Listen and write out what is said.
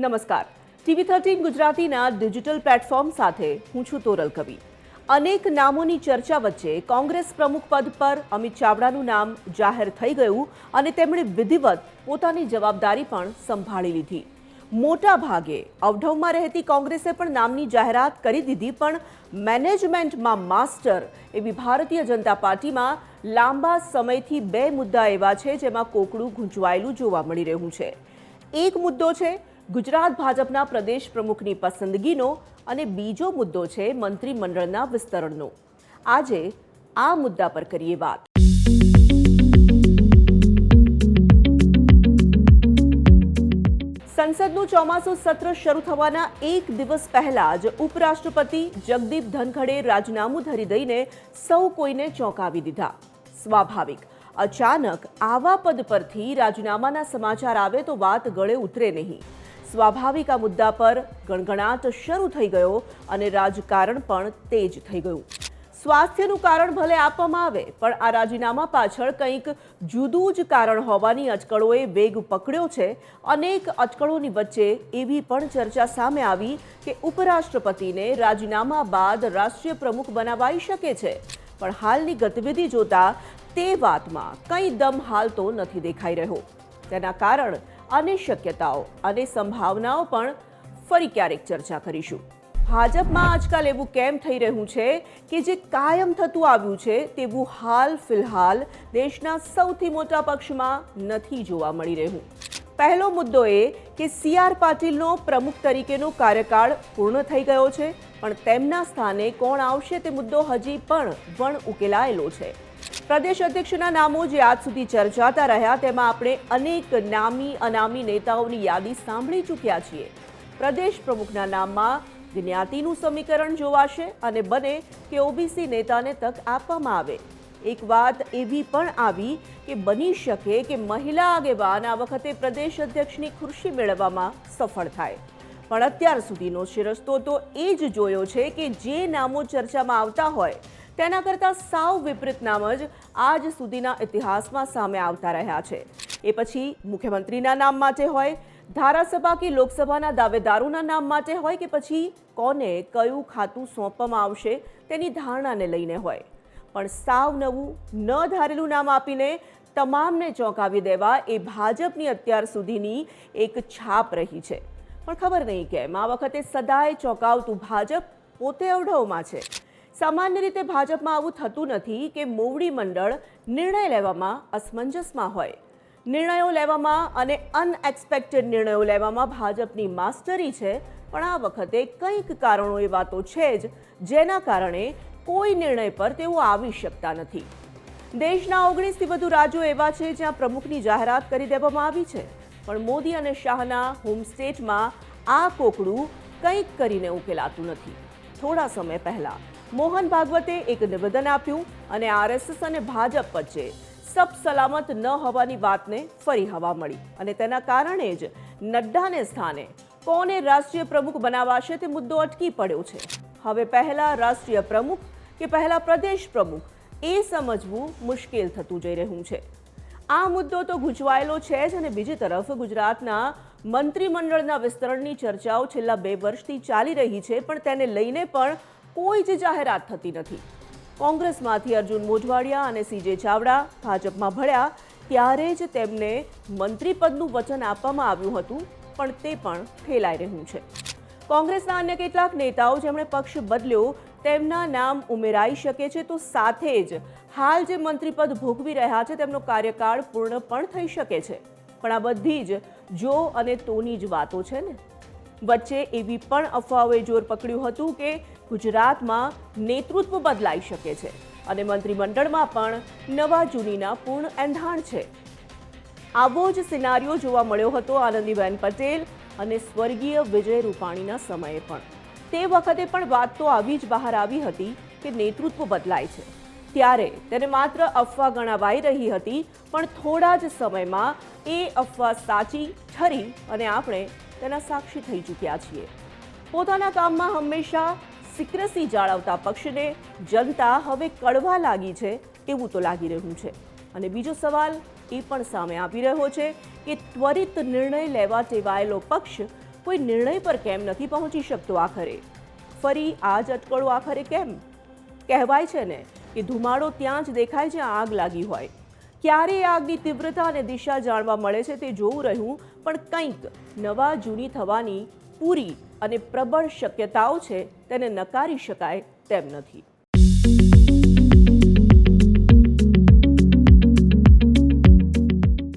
નમસ્કાર, TV13 ગુજરાતીના digital platform સાથે હું છું તોરલ કવિ। અનેક નામોની ચર્ચા વચ્ચે કોંગ્રેસ પ્રમુખ પદ પર અમિત ચાવડાનું નામ જાહેર થઈ ગયું અને તેમણે વિધિવત પોતાની જવાબદારી પણ સંભાળી લીધી। મોટા ભાગે અવઢવમાં રહેતી કોંગ્રેસે પણ નામની જાહેરાત કરી દીધી, પણ મેનેજમેન્ટમાં માસ્ટર એવી ભારતીય જનતા પાર્ટીમાં લાંબા સમયથી બે મુદ્દા એવા છે જેમાં કોકડું ગૂંચવાયેલું જોવા મળી રહ્યું છે। એક મુદ્દો છે ગુજરાત ભાજપના પ્રદેશ પ્રમુખની પસંદગીનો અને બીજો મુદ્દો છે મંત્રીમંડળના વિસ્તરણનો। આજે આ મુદ્દા પર કરીએ વાત। સંસદનું ચોમાસું સત્ર શરૂ થવાના એક દિવસ પહેલા જ ઉપરાષ્ટ્રપતિ જગદીપ ધનખડે રાજીનામું ધરી દઈને સૌ કોઈને ચોંકાવી દીધા। સ્વાભાવિક, અચાનક આવા પદ પરથી રાજીનામાના સમાચાર આવે તો વાત ગળે ઉતરે નહીં। સ્વાભાવિક આ મુદ્દા પર ગણગણાટ શરૂ થઈ ગયો અને રાજકારણ પણ તેજ થઈ ગયું। સ્વાસ્થ્યનું કારણ ભલે આપવામાં આવે, પણ આ રાજીનામા પાછળ કંઈક જુદું જ કારણ હોવાની અટકળોએ વેગ પકડ્યો છે। અનેક અટકળોની વચ્ચે એવી પણ ચર્ચા સામે આવી કે ઉપરાષ્ટ્રપતિને રાજીનામા બાદ રાષ્ટ્રીય પ્રમુખ બનાવાઈ શકે છે, પણ હાલની ગતિવિધિ જોતા તે વાતમાં કંઈ દમ હાલ તો નથી દેખાઈ રહ્યો। તેના કારણ અને શક્યતાઓ અને સંભાવનાઓ પણ ફરી ક્યારેક ચર્ચા કરીશું। ભાજપમાં આજકાલ એવું કેમ થઈ રહ્યું છે કે જે કાયમ થતું આવ્યું છે તેવું હાલ ફિલહાલ દેશના સૌથી મોટા પક્ષમાં નથી જોવા મળી રહ્યું। પહેલો મુદ્દો એ કે CR પાટીલનો પ્રમુખ તરીકેનો કાર્યકાળ પૂર્ણ થઈ ગયો છે, પણ તેમના સ્થાને કોણ આવશે તે મુદ્દો હજી પણ વણ ઉકેલાયેલો છે। પ્રદેશ અધ્યક્ષના નામો જે આજ સુધી ચર્ચાતા રહ્યા તેમાં આપણે અનેક નામી અનામી નેતાઓની યાદી સાંભળી ચૂક્યા છીએ। પ્રદેશ પ્રમુખના નામમાં જ્ઞાતિનું સમીકરણ જોવાશે અને બને કે OBC નેતાને તક આપવામાં આવે। એક વાત એવી પણ આવી કે બની શકે કે મહિલા આગેવાન આ વખતે પ્રદેશ અધ્યક્ષની ખુરશી મેળવવામાં સફળ થાય, પણ અત્યાર સુધીનો શિરસ્તો તો એ જ જોયો છે કે જે નામો ચર્ચામાં આવતા હોય તેના કરતાં સાવ વિપરીત નામ જ આજ સુધીના ઇતિહાસમાં સામે આવતા રહ્યા છે। એ પછી મુખ્યમંત્રીના નામ માટે હોય, ધારાસભા કે લોકસભાના દાવેદારોના નામ માટે હોય કે પછી કોને કયું ખાતું સોંપવામાં આવશે તેની ધારણાને લઈને હોય, પણ સાવ નવું ન ધારેલું નામ આપીને તમામને ચોંકાવી દેવા એ ભાજપની અત્યાર સુધીની એક છાપ રહી છે। પણ ખબર નહીં કેમ આ વખતે સદાય ચોંકાવતું ભાજપ પોતે અવઢવમાં છે। સામાન્ય રીતે ભાજપમાં આવું થતું નથી કે મોવડી મંડળ નિર્ણય લેવામાં અસમંજસમાં હોય। નિર્ણયો લેવામાં અને અનએક્સપેક્ટેડ નિર્ણયો લેવામાં ભાજપની માસ્ટરી છે, પણ આ વખતે કંઈક કારણો એવા તો છે જ જેના કારણે કોઈ નિર્ણય પર તેઓ આવી શકતા નથી। દેશના 19થી વધુ રાજ્યો એવા છે જ્યાં પ્રમુખની જાહેરાત કરી દેવામાં આવી છે, પણ મોદી અને શાહના હોમ સ્ટેટમાં આ કોકડું કંઈક કરીને ઉકેલાતું નથી। થોડા સમય પહેલા મોહન ભાગવતે એક નિવેદન આપ્યું અને RSS અને ભાજપ વચ્ચે સબ સલામત ન હોવાની વાતને ફરી હવા મળી અને તેના કારણે જ નડ્ડાને સ્થાને કોને રાષ્ટ્રીય પ્રમુખ બનાવાશે તે મુદ્દો અટકી પડ્યો છે। હવે પહેલા રાષ્ટ્રીય પ્રમુખ કે પહેલા પ્રદેશ પ્રમુખ એ સમજવું મુશ્કેલ થતું જઈ રહ્યું છે। આ મુદ્દો તો ગૂંચવાયેલો છે જ, અને બીજી તરફ ગુજરાતના મંત્રીમંડળના વિસ્તરણની ચર્ચાઓ છેલ્લા 2 વર્ષથી ચાલી રહી છે, પણ તેને લઈને પણ કોઈ જ જાહેરાત થતી નથી। કોંગ્રેસમાંથી અર્જુન મોઢવાડિયા અને CJ ચાવડા ભાજપમાં ભળ્યા ત્યારે જ તેમને મંત્રીપદનું વચન આપવામાં આવ્યું હતું, પણ તે પણ ફેલાઈ રહ્યું છે। કોંગ્રેસના અન્ય કેટલાક નેતાઓ જેમણે પક્ષ બદલ્યો તેમના નામ ઉમેરાઈ શકે છે, તો સાથે જ હાલ જે મંત્રીપદ ભોગવી રહ્યા છે તેમનો કાર્યકાળ પૂર્ણ પણ થઈ શકે છે, પણ આ બધી જ જો અને તોની જ વાતો છે ને। વચ્ચે એવી પણ અફવાઓએ જોર પકડ્યું હતું કે ગુજરાતમાં નેતૃત્વ બદલાઈ શકે છે અને મંત્રીમંડળમાં પણ નવા જૂનીના પૂર્ણ એંધાણ છે। આવો જ સિનારીઓ જોવા મળ્યો હતો આનંદીબેન પટેલ અને સ્વર્ગીય વિજય રૂપાણીના સમયે પણ। તે વખતે પણ વાત તો આવી જ બહાર આવી હતી કે નેતૃત્વ બદલાય છે, ત્યારે તેને માત્ર અફવા ગણાવાઈ રહી હતી, પણ થોડા જ સમયમાં એ અફવા સાચી ઠરી અને આપણે તેના સાક્ષી થઈ ચૂક્યા છીએ। પોતાના કામમાં હંમેશા સિક્રેસી જાળવતા પક્ષને જનતા હવે કડવા લાગી છે એવું તો લાગી રહ્યું છે। અને બીજો સવાલ એ પણ સામે આવી રહ્યો છે કે ત્વરિત નિર્ણય લેવા ટેવાયેલો પક્ષ કોઈ નિર્ણય પર કેમ નથી પહોંચી શકતો? આખરે ફરી આ જ અટકળો આખરે કેમ? કહેવાય છે ને કે ધુમાડો ત્યાં જ દેખાય જ્યાં આગ લાગી હોય. ક્યારે આગની તીવ્રતા અને દિશા જાણવા મળે છે તે જોવું રહ્યું, પણ કંઈક નવા જૂની થવાની પૂરી અને પ્રબળ શક્યતાઓ છે, તેને નકારી શકાય તેમ નથી.